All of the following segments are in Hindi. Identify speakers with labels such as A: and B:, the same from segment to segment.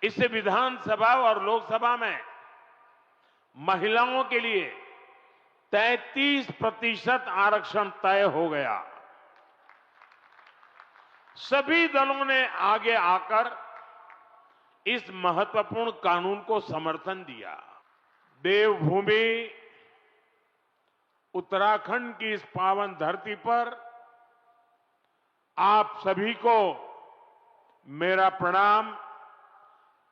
A: इससे विधानसभा और लोकसभा में महिलाओं के लिए 33% आरक्षण तय हो गया। सभी दलों ने आगे आकर इस महत्वपूर्ण कानून को समर्थन दिया। देवभूमि उत्तराखंड की इस पावन धरती पर आप सभी को मेरा प्रणाम।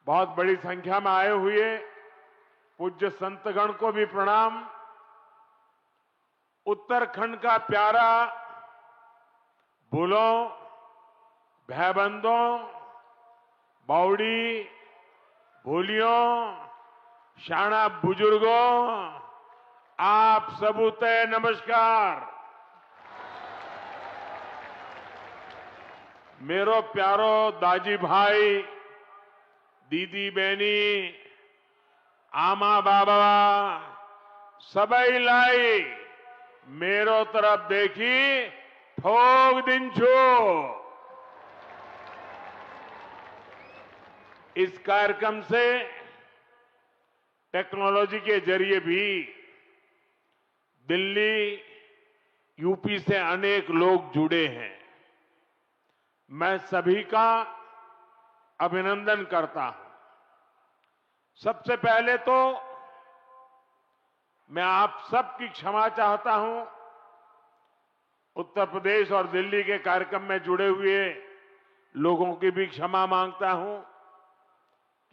A: बहुत बड़ी संख्या में आए हुए पूज्य संतगण को भी प्रणाम। उत्तराखंड का प्यारा भूलों, भैबंदों, बावड़ी, भूलियों, शाना बुजुर्गों, आप सबूते नमस्कार। मेरो प्यारो दाजी भाई, दीदी बहनी, आमा बाबा सबई लाई मेरो तरफ देखी ठोक दिन छो। इस कार्यक्रम से टेक्नोलॉजी के जरिए भी दिल्ली, यूपी से अनेक लोग जुड़े हैं। मैं सभी का अभिनंदन करता हूं। सबसे पहले तो मैं आप सबकी क्षमा चाहता हूं। उत्तर प्रदेश और दिल्ली के कार्यक्रम में जुड़े हुए लोगों की भी क्षमा मांगता हूं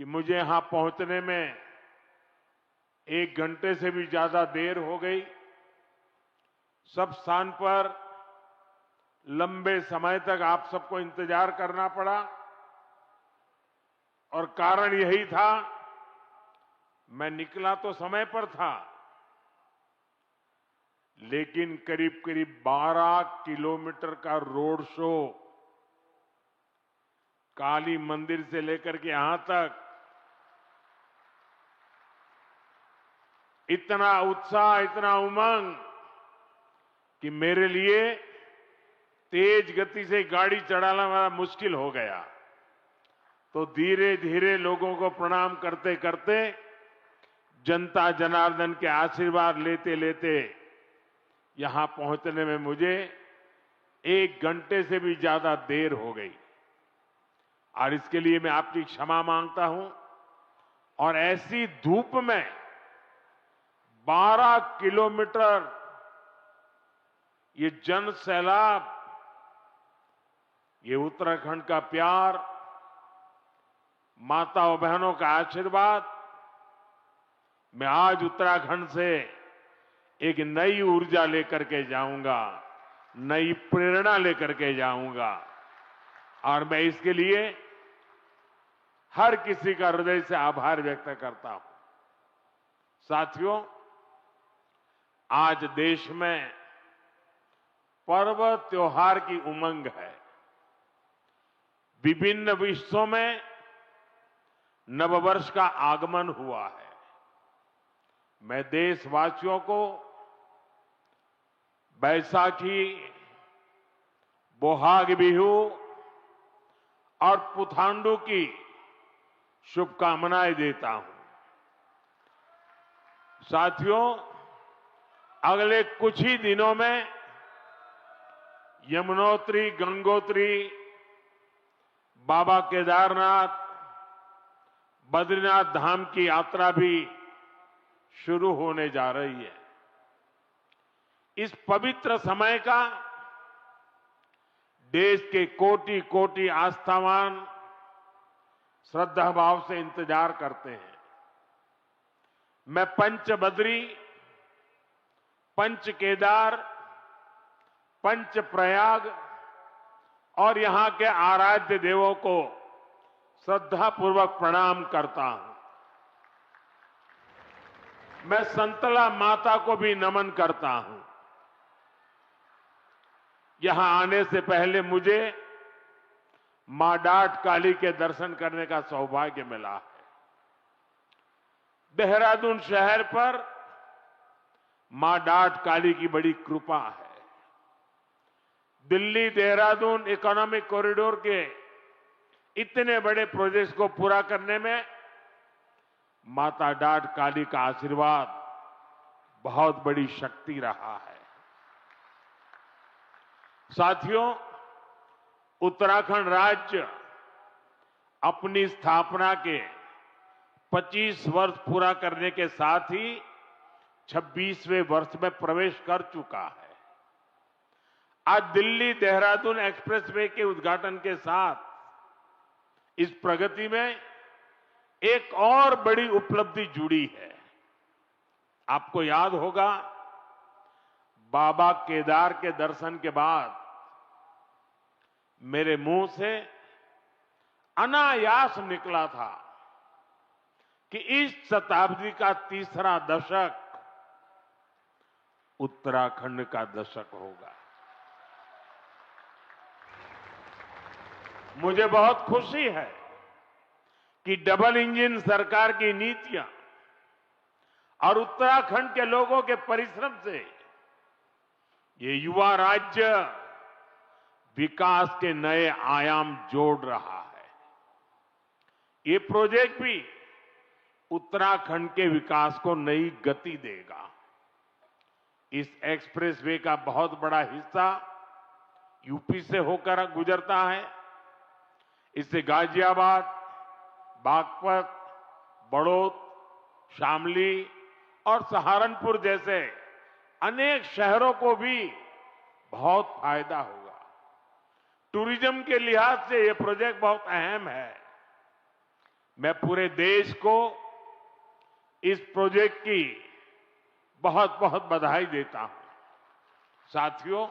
A: कि मुझे यहां पहुंचने में 1 घंटे से भी ज्यादा देर हो गई। सब स्थान पर लंबे समय तक आप सबको इंतजार करना पड़ा और कारण यही था, मैं निकला तो समय पर था, लेकिन करीब करीब 12 किलोमीटर का रोड शो काली मंदिर से लेकर के यहां तक, इतना उत्साह, इतना उमंग कि मेरे लिए तेज गति से गाड़ी चलाना बड़ा मुश्किल हो गया। तो धीरे धीरे लोगों को प्रणाम करते करते, जनता जनार्दन के आशीर्वाद लेते लेते यहां पहुंचने में मुझे 1 घंटे से भी ज्यादा देर हो गई और इसके लिए मैं आपकी क्षमा मांगता हूं। और ऐसी धूप में 12 किलोमीटर ये जन सैलाब, ये उत्तराखंड का प्यार, माताओं बहनों का आशीर्वाद, मैं आज उत्तराखंड से एक नई ऊर्जा लेकर के जाऊंगा, नई प्रेरणा लेकर के जाऊंगा और मैं इसके लिए हर किसी का हृदय से आभार व्यक्त करता हूं। साथियों, आज देश में पर्व त्योहार की उमंग है। विभिन्न विश्वों में नववर्ष का आगमन हुआ है। मैं देशवासियों को बैसाखी, बोहाग बिहू और पुथांडु की शुभकामनाएं देता हूं। साथियों, अगले कुछ ही दिनों में यमुनोत्री, गंगोत्री, बाबा केदारनाथ, बद्रीनाथ धाम की यात्रा भी शुरू होने जा रही है। इस पवित्र समय का देश के कोटि कोटि आस्थावान श्रद्धा भाव से इंतजार करते हैं। मैं पंच बद्री, पंच केदार, पंच प्रयाग और यहां के आराध्य देवों को श्रद्धापूर्वक प्रणाम करता हूं। मैं संतला माता को भी नमन करता हूं। यहां आने से पहले मुझे मां डाट काली के दर्शन करने का सौभाग्य मिला है। देहरादून शहर पर मां डाट काली की बड़ी कृपा है। दिल्ली देहरादून इकोनॉमिक कॉरिडोर के इतने बड़े प्रोजेक्ट को पूरा करने में माता डाट काली का आशीर्वाद बहुत बड़ी शक्ति रहा है। साथियों, उत्तराखंड राज्य अपनी स्थापना के 25 वर्ष पूरा करने के साथ ही 26वें वर्ष में प्रवेश कर चुका है। आज दिल्ली देहरादून एक्सप्रेसवे के उद्घाटन के साथ इस प्रगति में एक और बड़ी उपलब्धि जुड़ी है। आपको याद होगा, बाबा केदार के दर्शन के बाद मेरे मुंह से अनायास निकला था कि इस शताब्दी का तीसरा दशक उत्तराखंड का दशक होगा। मुझे बहुत खुशी है कि डबल इंजन सरकार की नीतियां और उत्तराखंड के लोगों के परिश्रम से ये युवा राज्य विकास के नए आयाम जोड़ रहा है। ये प्रोजेक्ट भी उत्तराखंड के विकास को नई गति देगा। इस एक्सप्रेसवे का बहुत बड़ा हिस्सा यूपी से होकर गुजरता है। इससे गाजियाबाद, बागपत, बड़ौद, शामली और सहारनपुर जैसे अनेक शहरों को भी बहुत फायदा होगा। टूरिज्म के लिहाज से यह प्रोजेक्ट बहुत अहम है। मैं पूरे देश को इस प्रोजेक्ट की बहुत बहुत बधाई देता हूं। साथियों,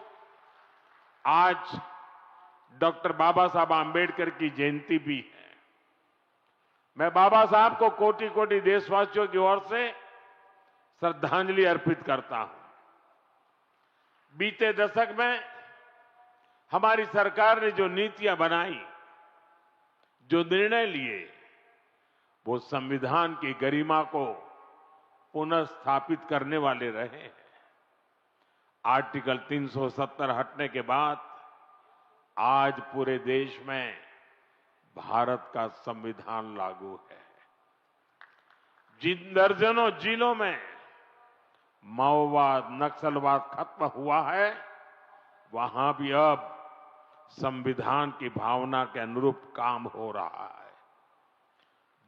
A: आज डॉक्टर बाबा साहब आंबेडकर की जयंती भी है। मैं बाबा साहब को कोटि कोटि देशवासियों की ओर से श्रद्धांजलि अर्पित करता हूं। बीते दशक में हमारी सरकार ने जो नीतियां बनाई, जो निर्णय लिए, वो संविधान की गरिमा को पुनः स्थापित करने वाले रहे हैं। आर्टिकल 370 हटने के बाद आज पूरे देश में भारत का संविधान लागू है। जिन दर्जनों जिलों में माओवाद, नक्सलवाद खत्म हुआ है, वहां भी अब संविधान की भावना के अनुरूप काम हो रहा है।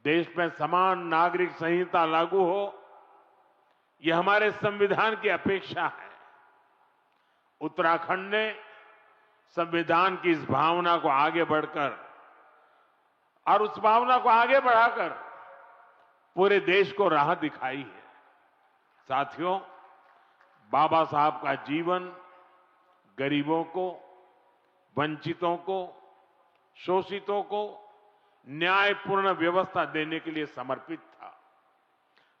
A: देश में समान नागरिक संहिता लागू हो, यह हमारे संविधान की अपेक्षा है। उत्तराखंड ने संविधान की इस भावना को आगे बढ़कर और उस भावना को आगे बढ़ाकर पूरे देश को राह दिखाई है। साथियों, बाबा साहब का जीवन गरीबों को, वंचितों को, शोषितों को न्यायपूर्ण व्यवस्था देने के लिए समर्पित था।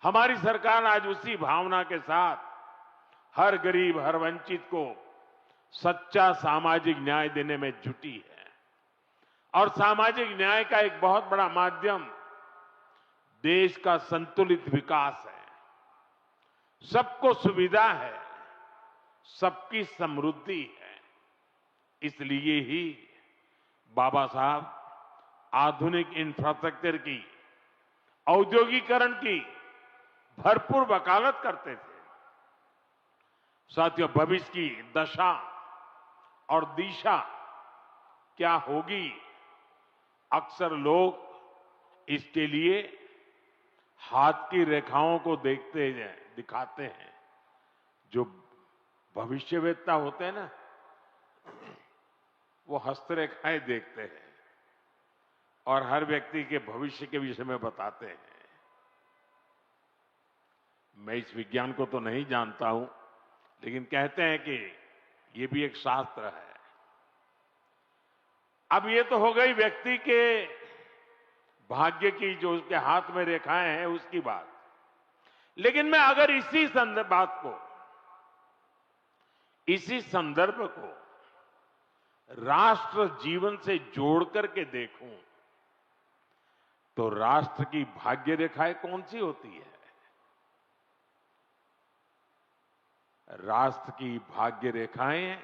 A: हमारी सरकार आज उसी भावना के साथ हर गरीब, हर वंचित को सच्चा सामाजिक न्याय देने में जुटी है। और सामाजिक न्याय का एक बहुत बड़ा माध्यम देश का संतुलित विकास है। सबको सुविधा है, सबकी समृद्धि है। इसलिए ही बाबा साहब आधुनिक इंफ्रास्ट्रक्चर की, औद्योगिकरण की भरपूर वकालत करते थे। साथियों, भविष्य की दशा और दिशा क्या होगी, अक्सर लोग इसके लिए हाथ की रेखाओं को दिखाते हैं। जो भविष्यवेत्ता होते हैं ना, वो हस्तरेखाएं देखते हैं और हर व्यक्ति के भविष्य के विषय में बताते हैं। मैं इस विज्ञान को तो नहीं जानता हूं, लेकिन कहते हैं कि ये भी एक शास्त्र है। अब ये तो हो गई व्यक्ति के भाग्य की, जो उसके हाथ में रेखाएं हैं, उसकी बात। लेकिन मैं अगर इसी संदर्भ को राष्ट्र जीवन से जोड़ करके देखूं, तो राष्ट्र की भाग्य रेखाएं कौन सी होती है? राष्ट्र की भाग्य रेखाएं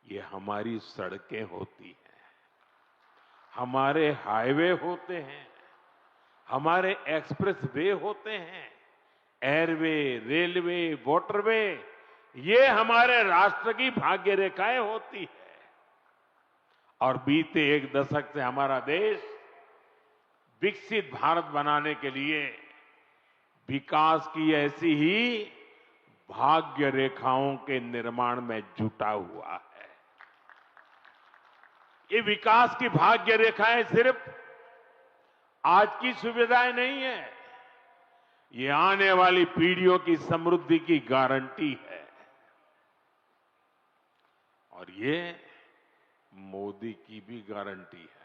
A: ये हमारी सड़कें होती हैं, हमारे हाईवे होते हैं, हमारे एक्सप्रेस वे होते हैं, एयरवे, रेलवे, वाटरवे, ये हमारे राष्ट्र की भाग्य रेखाएं होती है। और बीते एक दशक से हमारा देश विकसित भारत बनाने के लिए विकास की ऐसी ही भाग्य रेखाओं के निर्माण में जुटा हुआ है। ये विकास की भाग्य रेखाएं सिर्फ आज की सुविधाएं नहीं है, ये आने वाली पीढ़ियों की समृद्धि की गारंटी है। और ये मोदी की भी गारंटी है।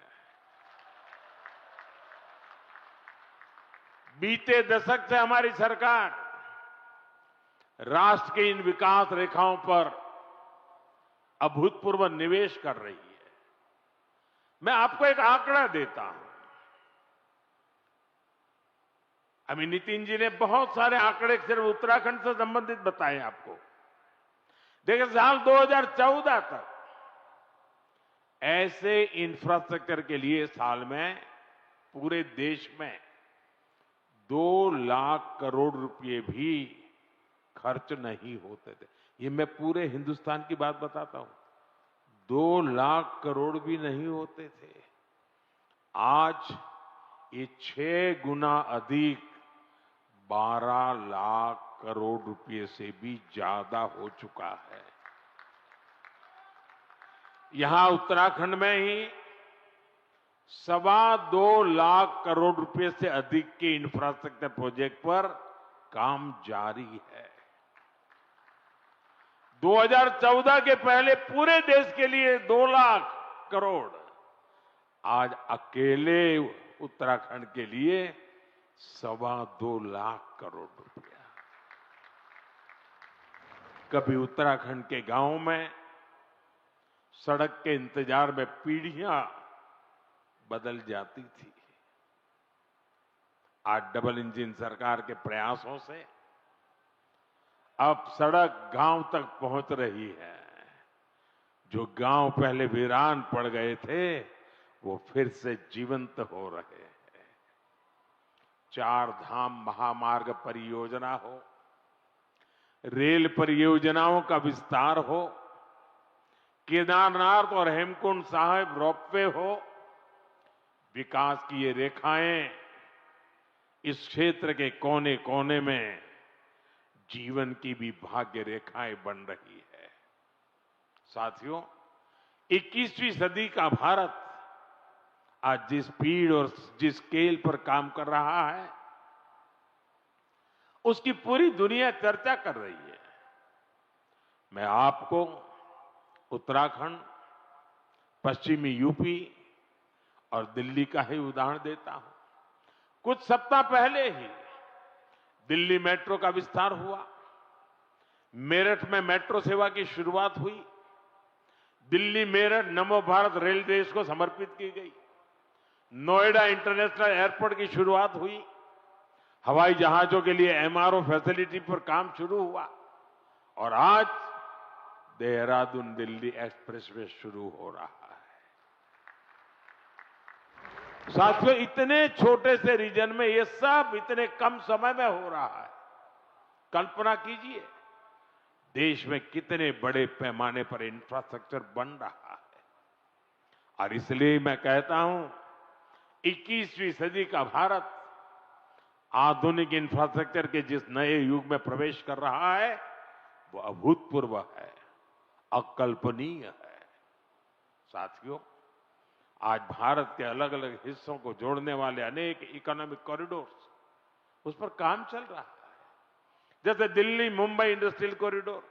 A: बीते दशक से हमारी सरकार राष्ट्र के इन विकास रेखाओं पर अभूतपूर्व निवेश कर रही है। मैं आपको एक आंकड़ा देता हूं। अभी नितिन जी ने बहुत सारे आंकड़े सिर्फ उत्तराखंड से संबंधित बताए आपको। देखिए, साल 2014 तक ऐसे इंफ्रास्ट्रक्चर के लिए साल में पूरे देश में 2 लाख करोड़ रुपए भी खर्च नहीं होते थे। ये मैं पूरे हिंदुस्तान की बात बताता हूं। 2 लाख करोड़ भी नहीं होते थे। आज ये 6 गुना अधिक 12 लाख करोड़ रुपए से भी ज्यादा हो चुका है। यहां उत्तराखंड में ही 2.25 लाख करोड़ रुपए से अधिक के इंफ्रास्ट्रक्चर प्रोजेक्ट पर काम जारी है। 2014 के पहले पूरे देश के लिए 2 लाख करोड़, आज अकेले उत्तराखंड के लिए 2.25 लाख करोड़ रुपया। कभी उत्तराखंड के गांवों में सड़क के इंतजार में पीढ़ियां बदल जाती थी। आज डबल इंजन सरकार के प्रयासों से अब सड़क गांव तक पहुंच रही है। जो गांव पहले वीरान पड़ गए थे, वो फिर से जीवंत हो रहे हैं। 4 धाम महामार्ग परियोजना हो, रेल परियोजनाओं का विस्तार हो, केदारनाथ और हेमकुंड साहिब रोपवे हो, विकास की ये रेखाएं इस क्षेत्र के कोने कोने में जीवन की भी भाग्य रेखाएं बन रही है। साथियों, 21वीं सदी का भारत आज जिस स्पीड और जिस स्केल पर काम कर रहा है, उसकी पूरी दुनिया चर्चा कर रही है। मैं आपको उत्तराखंड, पश्चिमी यूपी और दिल्ली का ही उदाहरण देता हूं। कुछ सप्ताह पहले ही दिल्ली मेट्रो का विस्तार हुआ, मेरठ में मेट्रो सेवा की शुरुआत हुई, दिल्ली मेरठ नमो भारत रेल रेस को समर्पित की गई, नोएडा इंटरनेशनल एयरपोर्ट की शुरुआत हुई, हवाई जहाजों के लिए एमआरओ फैसिलिटी पर काम शुरू हुआ और आज देहरादून दिल्ली एक्सप्रेसवे शुरू हो रहा है। साथियों, इतने छोटे से रीजन में ये सब इतने कम समय में हो रहा है। कल्पना कीजिए, देश में कितने बड़े पैमाने पर इंफ्रास्ट्रक्चर बन रहा है। और इसलिए मैं कहता हूं, 21वीं सदी का भारत आधुनिक इंफ्रास्ट्रक्चर के जिस नए युग में प्रवेश कर रहा है, वो अभूतपूर्व है, अकल्पनीय है। साथियों, आज भारत के अलग अलग हिस्सों को जोड़ने वाले अनेक इकोनॉमिक कॉरिडोर्स, उस पर काम चल रहा है। जैसे Delhi Mumbai industrial corridor,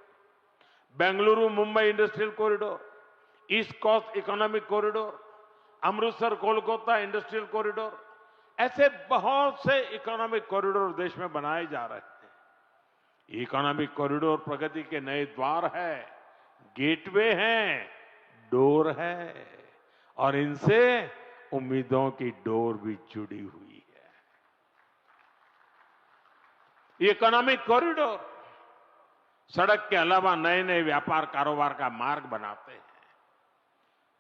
A: Bengaluru Mumbai industrial corridor, east coast economic corridor, Amritsar Kolkata industrial corridor, ऐसे बहुत से इकोनॉमिक कॉरिडोर देश में बनाए जा रहे हैं। इकोनॉमिक कॉरिडोर प्रगति के नए द्वार है, गेटवे हैं, डोर है, और इनसे उम्मीदों की डोर भी जुड़ी हुई है। इकोनॉमिक कॉरिडोर सड़क के अलावा नए नए व्यापार कारोबार का मार्ग बनाते हैं।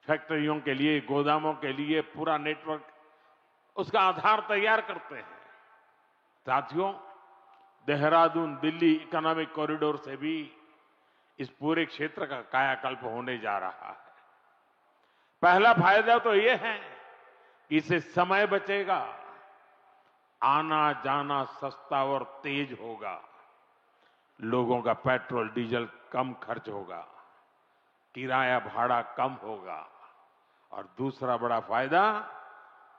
A: फैक्ट्रियों के लिए, गोदामों के लिए पूरा नेटवर्क, उसका आधार तैयार करते हैं। साथियों, देहरादून दिल्ली इकोनॉमिक कॉरिडोर से भी इस पूरे क्षेत्र का कायाकल्प होने जा रहा है। पहला फायदा तो यह है कि इससे समय बचेगा, आना जाना सस्ता और तेज होगा, लोगों का पेट्रोल डीजल कम खर्च होगा, किराया भाड़ा कम होगा और दूसरा बड़ा फायदा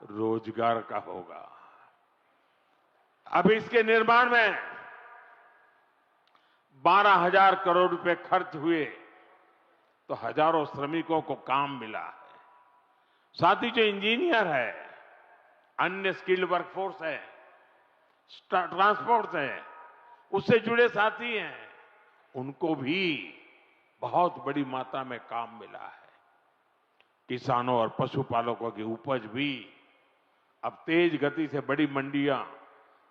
A: रोजगार का होगा। अब इसके निर्माण में 12,000 करोड़ रुपए खर्च हुए तो हजारों श्रमिकों को काम मिला है। साथ ही जो इंजीनियर है, अन्य स्किल्ड वर्कफोर्स है, ट्रांसपोर्ट है, उससे जुड़े साथी हैं, उनको भी बहुत बड़ी मात्रा में काम मिला है। किसानों और पशुपालकों की उपज भी अब तेज गति से बड़ी मंडियां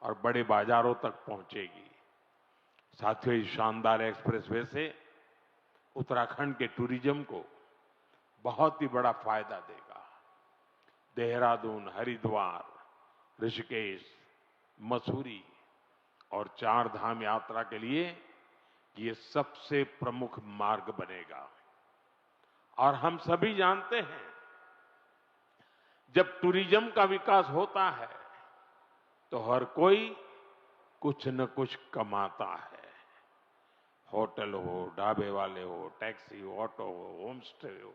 A: और बड़े बाजारों तक पहुंचेगी। साथियों, इस शानदार एक्सप्रेसवे से उत्तराखंड के टूरिज्म को बहुत ही बड़ा फायदा देगा। देहरादून, हरिद्वार, ऋषिकेश, मसूरी और 4 धाम यात्रा के लिए ये सबसे प्रमुख मार्ग बनेगा। और हम सभी जानते हैं, जब टूरिज्म का विकास होता है तो हर कोई कुछ न कुछ कमाता है। होटल हो, ढाबे वाले हो, टैक्सी हो, ऑटो हो, होम स्टे हो,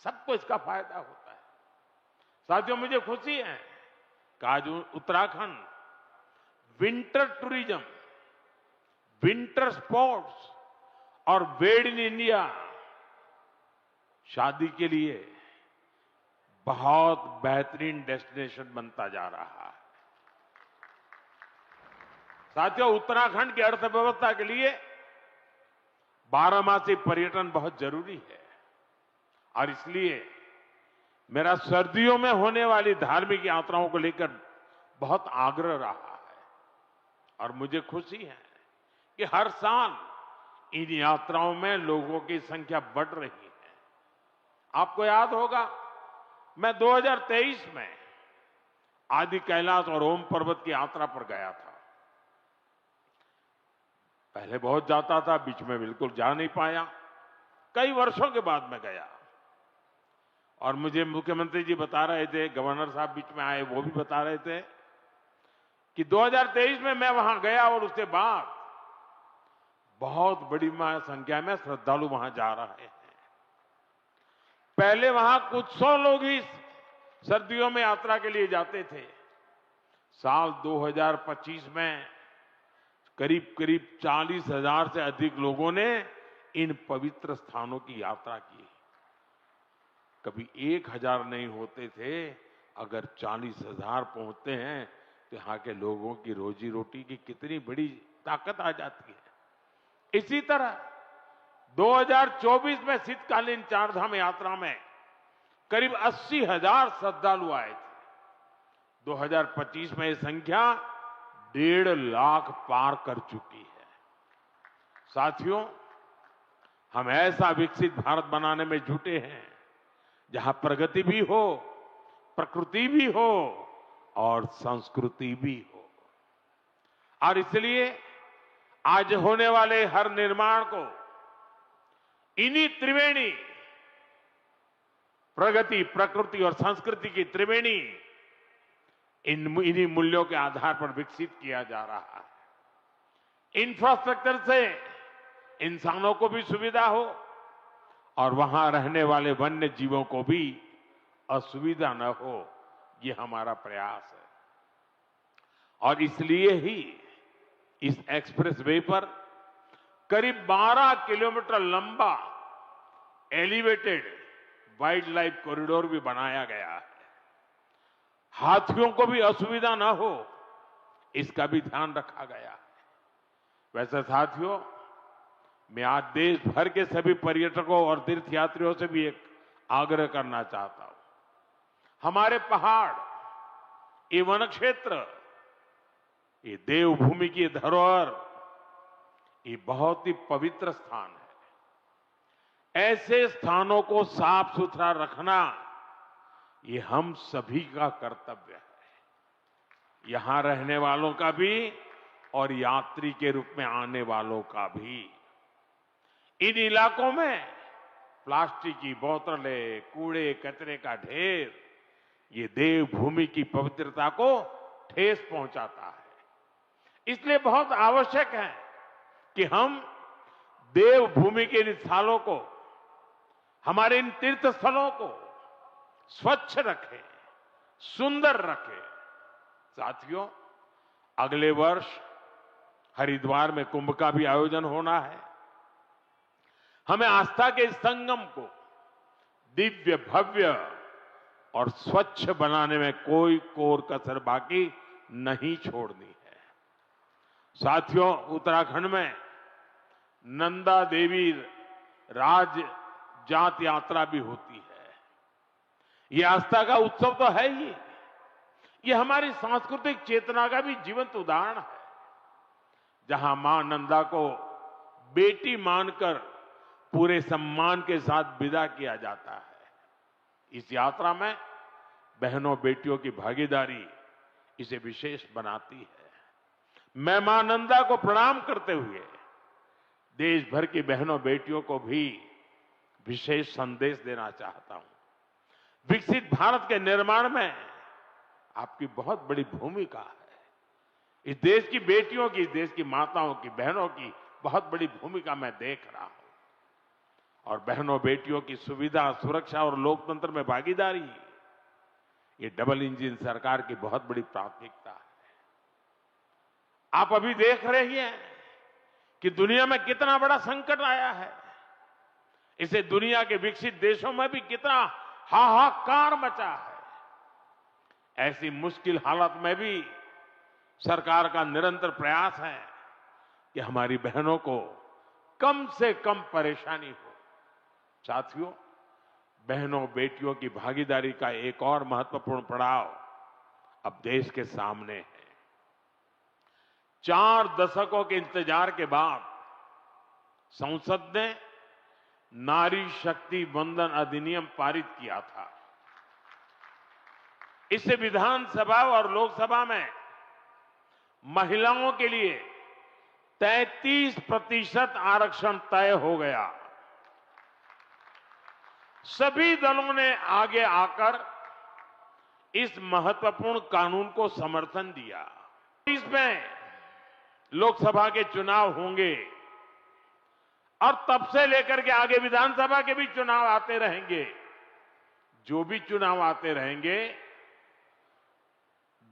A: सबको इसका फायदा होता है। साथियों, मुझे खुशी है कि आज Uttarakhand winter tourism, winter sports और मेड इन इंडिया शादी के लिए बहुत बेहतरीन डेस्टिनेशन बनता जा रहा है। साथियों, उत्तराखंड की अर्थव्यवस्था के लिए बारहमासी पर्यटन बहुत जरूरी है और इसलिए मेरा सर्दियों में होने वाली धार्मिक यात्राओं को लेकर बहुत आग्रह रहा है और मुझे खुशी है कि हर साल इन यात्राओं में लोगों की संख्या बढ़ रही है। आपको याद होगा, मैं 2023 में आदि कैलाश और ओम पर्वत की यात्रा पर गया था। पहले बहुत जाता था, बीच में बिल्कुल जा नहीं पाया, कई वर्षों के बाद मैं गया और मुझे मुख्यमंत्री जी बता रहे थे, गवर्नर साहब बीच में आए, वो भी बता रहे थे कि 2023 में मैं वहां गया और उसके बाद बहुत बड़ी संख्या में श्रद्धालु वहां जा रहे हैं। पहले वहां कुछ 100 लोग ही सर्दियों में यात्रा के लिए जाते थे। साल 2025 में करीब करीब 40,000 से अधिक लोगों ने इन पवित्र स्थानों की यात्रा की। कभी 1,000 नहीं होते थे, अगर 40,000 पहुंचते हैं तो यहां के लोगों की रोजी रोटी की कितनी बड़ी ताकत आ जाती है। इसी तरह 2024 में शीतकालीन 4 धाम यात्रा में करीब 80,000 श्रद्धालु आए थे। 2025 में यह संख्या 1.5 लाख पार कर चुकी है। साथियों, हम ऐसा विकसित भारत बनाने में जुटे हैं जहां प्रगति भी हो, प्रकृति भी हो और संस्कृति भी हो। और इसलिए आज होने वाले हर निर्माण को इन्हीं त्रिवेणी, प्रगति, प्रकृति और संस्कृति की त्रिवेणी, इन्हीं मूल्यों के आधार पर विकसित किया जा रहा है। इंफ्रास्ट्रक्चर से इंसानों को भी सुविधा हो और वहां रहने वाले वन्य जीवों को भी असुविधा न हो, ये हमारा प्रयास है। और इसलिए ही इस एक्सप्रेसवे पर करीब 12 किलोमीटर लंबा एलिवेटेड वाइल्ड लाइफ कॉरिडोर भी बनाया गया है। हाथियों को भी असुविधा न हो, इसका भी ध्यान रखा गया है। वैसे साथियों, मैं आज देश भर के सभी पर्यटकों और तीर्थयात्रियों से भी एक आग्रह करना चाहता हूं। हमारे पहाड़, ये वन क्षेत्र, ये देवभूमि की धरोहर, ये बहुत ही पवित्र स्थान ऐसे स्थानों को साफ सुथरा रखना ये हम सभी का कर्तव्य है, यहां रहने वालों का भी और यात्री के रूप में आने वालों का भी। इन इलाकों में प्लास्टिक की बोतलें, कूड़े कचरे का ढेर ये देवभूमि की पवित्रता को ठेस पहुंचाता है। इसलिए बहुत आवश्यक है कि हम देवभूमि के इन स्थलों को, हमारे इन तीर्थ स्थलों को स्वच्छ रखें, सुंदर रखें। साथियों, अगले वर्ष हरिद्वार में कुंभ का भी आयोजन होना है। हमें आस्था के संगम को दिव्य, भव्य और स्वच्छ बनाने में कोई कोर कसर बाकी नहीं छोड़नी है। साथियों, उत्तराखंड में नंदा देवी राज जात यात्रा भी होती है। ये आस्था का उत्सव तो है ही, ये हमारी सांस्कृतिक चेतना का भी जीवंत उदाहरण है, जहां मां नंदा को बेटी मानकर पूरे सम्मान के साथ विदा किया जाता है। इस यात्रा में बहनों बेटियों की भागीदारी इसे विशेष बनाती है। मैं मां नंदा को प्रणाम करते हुए देश भर की बहनों बेटियों को भी विशेष संदेश देना चाहता हूं। विकसित भारत के निर्माण में आपकी बहुत बड़ी भूमिका है। इस देश की बेटियों की, इस देश की माताओं की, बहनों की बहुत बड़ी भूमिका मैं देख रहा हूं। और बहनों बेटियों की सुविधा, सुरक्षा और लोकतंत्र में भागीदारी, ये डबल इंजन सरकार की बहुत बड़ी प्राथमिकता है। आप अभी देख रहे हैं कि दुनिया में कितना बड़ा संकट आया है। इसे दुनिया के विकसित देशों में भी कितना हाहाकार मचा है। ऐसी मुश्किल हालत में भी सरकार का निरंतर प्रयास है कि हमारी बहनों को कम से कम परेशानी हो। साथियों, बहनों बेटियों की भागीदारी का एक और महत्वपूर्ण पड़ाव अब देश के सामने है। 4 दशकों के इंतजार के बाद संसद ने नारी शक्ति वंदन अधिनियम पारित किया था। इससे विधानसभा और लोकसभा में महिलाओं के लिए 33% आरक्षण तय हो गया। सभी दलों ने आगे आकर इस महत्वपूर्ण कानून को समर्थन दिया। इसमें लोकसभा के चुनाव होंगे और तब से लेकर के आगे विधानसभा के भी चुनाव आते रहेंगे। जो भी चुनाव आते रहेंगे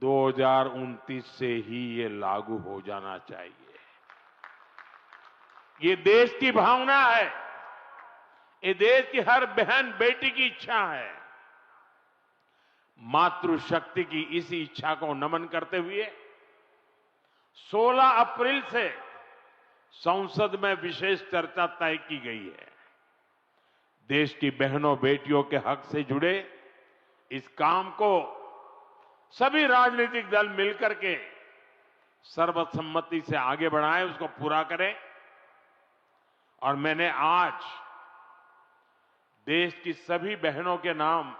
A: 2029 से ही ये लागू हो जाना चाहिए। ये देश की भावना है, ये देश की हर बहन बेटी की इच्छा है। मातृशक्ति की इसी इच्छा को नमन करते हुए 16 अप्रैल से संसद में विशेष चर्चा तय की गई है। देश की बहनों बेटियों के हक से जुड़े इस काम को सभी राजनीतिक दल मिलकर के सर्वसम्मति से आगे बढ़ाएं, उसको पूरा करें। और मैंने आज देश की सभी बहनों के नाम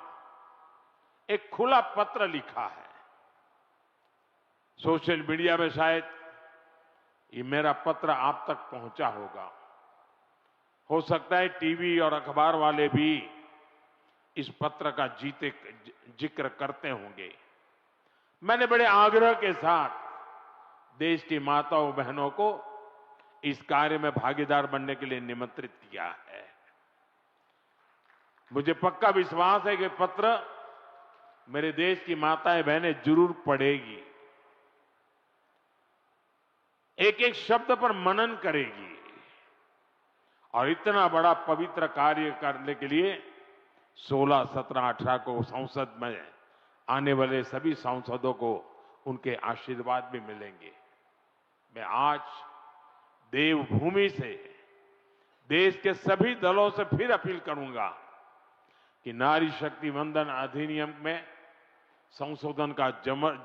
A: एक खुला पत्र लिखा है। सोशल मीडिया में शायद ये मेरा पत्र आप तक पहुंचा होगा। हो सकता है टीवी और अखबार वाले भी इस पत्र का जिक्र करते होंगे। मैंने बड़े आग्रह के साथ देश की माताओं बहनों को इस कार्य में भागीदार बनने के लिए निमंत्रित किया है। मुझे पक्का विश्वास है कि पत्र मेरे देश की माताएं बहनें जरूर पढ़ेगी, एक एक शब्द पर मनन करेगी और इतना बड़ा पवित्र कार्य करने के लिए 16, 17, 18 को संसद में आने वाले सभी सांसदों को उनके आशीर्वाद भी मिलेंगे। मैं आज देवभूमि से देश के सभी दलों से फिर अपील करूंगा कि नारी शक्ति वंदन अधिनियम में संशोधन का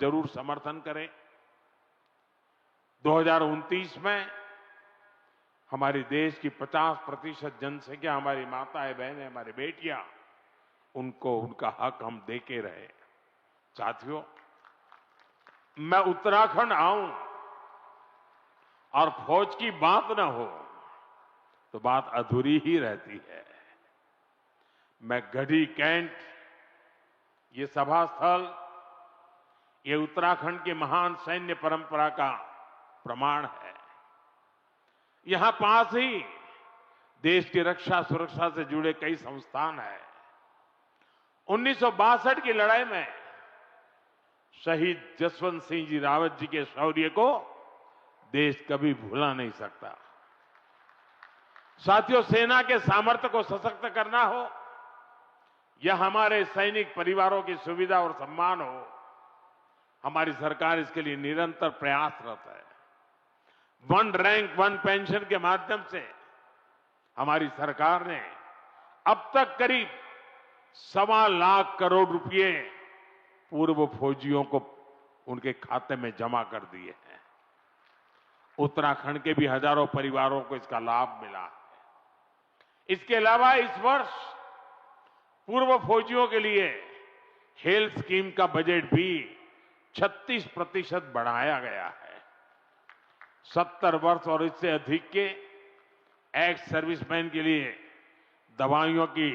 A: जरूर समर्थन करें। 2029 में हमारी देश की 50% जनसंख्या हमारी माताएं बहनें हमारी बेटियां, उनको उनका हक हम देके रहे। साथियों, मैं उत्तराखंड आऊं और फौज की बात ना हो तो बात अधूरी ही रहती है। मैं गढ़ी कैंट, ये सभा स्थल, ये उत्तराखंड की महान सैन्य परंपरा का प्रमाण है। यहां पास ही देश की रक्षा सुरक्षा से जुड़े कई संस्थान हैं। 1962 की लड़ाई में शहीद जसवंत सिंह जी रावत जी के शौर्य को देश कभी भुला नहीं सकता। साथियों, सेना के सामर्थ्य को सशक्त करना हो या हमारे सैनिक परिवारों की सुविधा और सम्मान हो, हमारी सरकार इसके लिए निरंतर प्रयासरत है। वन रैंक वन पेंशन के माध्यम से हमारी सरकार ने अब तक करीब 1.25 लाख करोड़ रुपए पूर्व फौजियों को उनके खाते में जमा कर दिए हैं। उत्तराखंड के भी हजारों परिवारों को इसका लाभ मिला है। इसके अलावा इस वर्ष पूर्व फौजियों के लिए हेल्थ स्कीम का बजट भी 36% बढ़ाया गया है। 70 वर्ष और इससे अधिक के एक्स सर्विसमैन के लिए दवाइयों की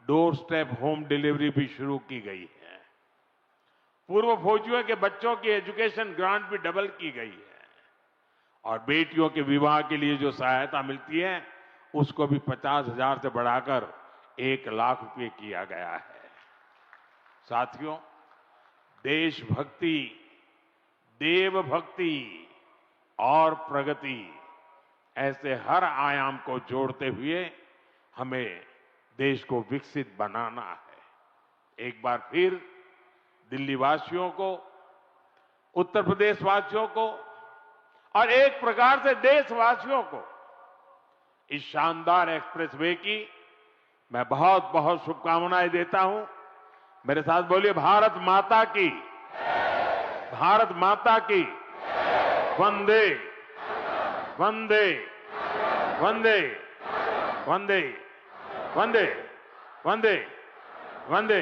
A: डोर स्टेप होम डिलीवरी भी शुरू की गई है। पूर्व फौजियों के बच्चों की एजुकेशन ग्रांट भी डबल की गई है और बेटियों के विवाह के लिए जो सहायता मिलती है उसको भी 50,000 से बढ़ाकर 1 लाख रुपए किया गया है। साथियों, देशभक्ति, देवभक्ति और प्रगति, ऐसे हर आयाम को जोड़ते हुए हमें देश को विकसित बनाना है। एक बार फिर दिल्ली वासियों को, उत्तर प्रदेश वासियों को और एक प्रकार से देशवासियों को इस शानदार एक्सप्रेसवे की मैं बहुत बहुत शुभकामनाएं देता हूं। मेरे साथ बोलिए, भारत माता की, भारत माता की, वंदे वंदे वंदे वंदे वंदे वंदे वंदे।